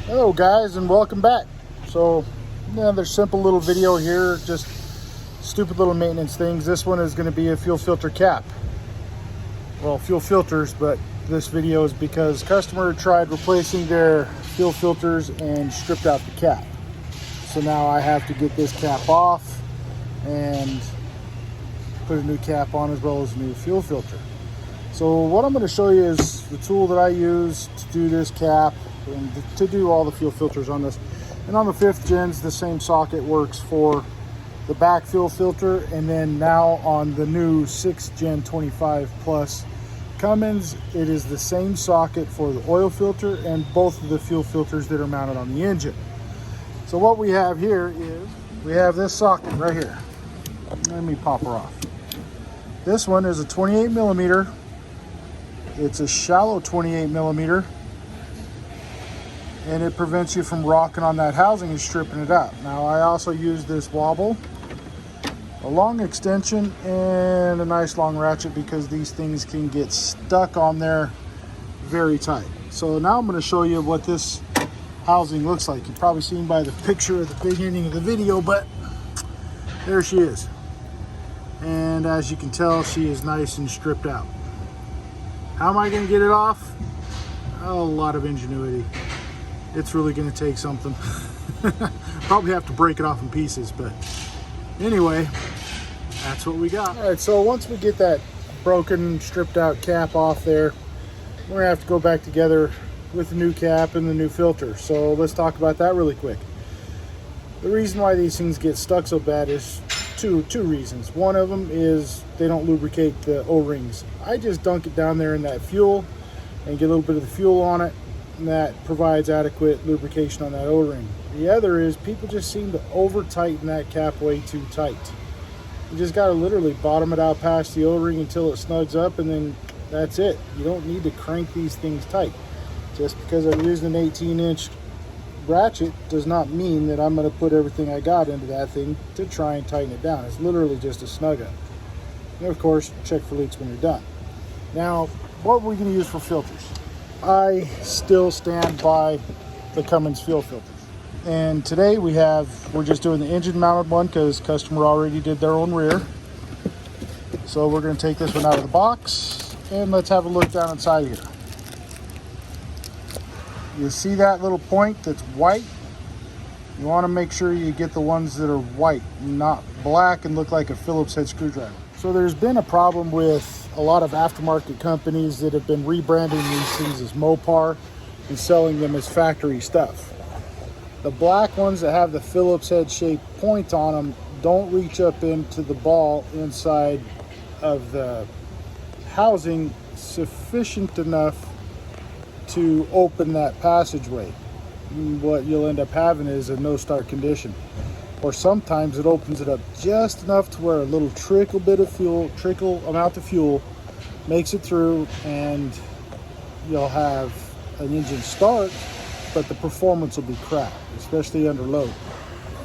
Hello guys, and welcome back. So another simple little video here, just stupid little maintenance things. This one is going to be a fuel filter cap. Well, fuel filters, but this video is because customer tried replacing their fuel filters and stripped out the cap. So now I have to get this cap off and put a new cap on, as well as a new fuel filter. So what I'm going to show you is the tool that I use to do this cap and to do all the fuel filters on this. And on the 5th gens, the same socket works for the back fuel filter, and then now on the new 6th gen 25 plus Cummins, it is the same socket for the oil filter and both of the fuel filters that are mounted on the engine. So what we have here is we have this socket right here. Let me pop her off. This one is a 28 millimeter. It's a shallow 28 millimeter, and it prevents you from rocking on that housing and stripping it out. Now I also use this wobble, a long extension, and a nice long ratchet, because these things can get stuck on there very tight. So now I'm going to show you what this housing looks like. You've probably seen by the picture at the beginning of the video, but there she is. And as you can tell, she is nice and stripped out. How am I going to get it off? A lot of ingenuity. It's really going to take something. Probably have to break it off in pieces, but anyway, that's what we got. All right, so once we get that broken, stripped out cap off there, we're going to have to go back together with the new cap and the new filter. So let's talk about that really quick. The reason why these things get stuck so bad is two reasons. One of them is they don't lubricate the O-rings. I just dunk it down there in that fuel and get a little bit of the fuel on it, and that provides adequate lubrication on that O-ring. The other is people just seem to over tighten that cap way too tight. You just got to literally bottom it out past the O-ring until it snugs up, and then that's it. You don't need to crank these things tight. Just because I'm using an 18-inch ratchet does not mean that I'm going to put everything I got into that thing to try and tighten it down. It's literally just a snug up. And of course, check for leaks when you're done. Now, what are we going to use for filters? I still stand by the Cummins fuel filters. And today we're just doing the engine mounted one because customer already did their own rear. So we're going to take this one out of the box and let's have a look down inside here. You see that little point that's white? You want to make sure you get the ones that are white, not black and look like a Phillips head screwdriver. So there's been a problem with a lot of aftermarket companies that have been rebranding these things as Mopar and selling them as factory stuff. The black ones that have the Phillips head shaped point on them don't reach up into the ball inside of the housing sufficient enough to open that passageway. What you'll end up having is a no start condition, or sometimes it opens it up just enough to where a little trickle amount of fuel makes it through, and you'll have an engine start, but the performance will be crap, especially under load.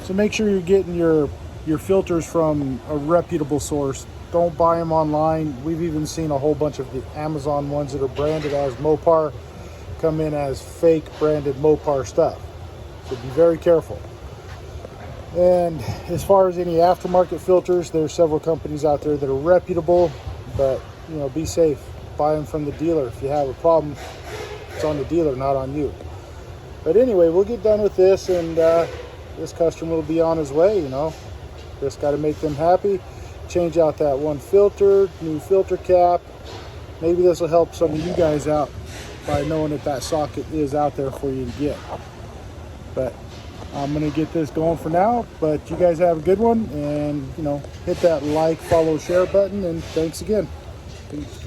So make sure you're getting your filters from a reputable source. Don't buy them online. We've even seen a whole bunch of the Amazon ones that are branded as Mopar come in as fake branded Mopar stuff. So be very careful. And as far as any aftermarket filters, there's several companies out there that are reputable, but be safe. Buy them from the dealer. If you have a problem, it's on the dealer, not on you. But anyway, we'll get done with this, and this customer will be on his way. Just got to make them happy. Change out that one filter, new filter cap. Maybe this will help some of you guys out by knowing that socket is out there for you to get. But I'm going to get this going for now, but you guys have a good one, and hit that like, follow, share button, and thanks again. Peace.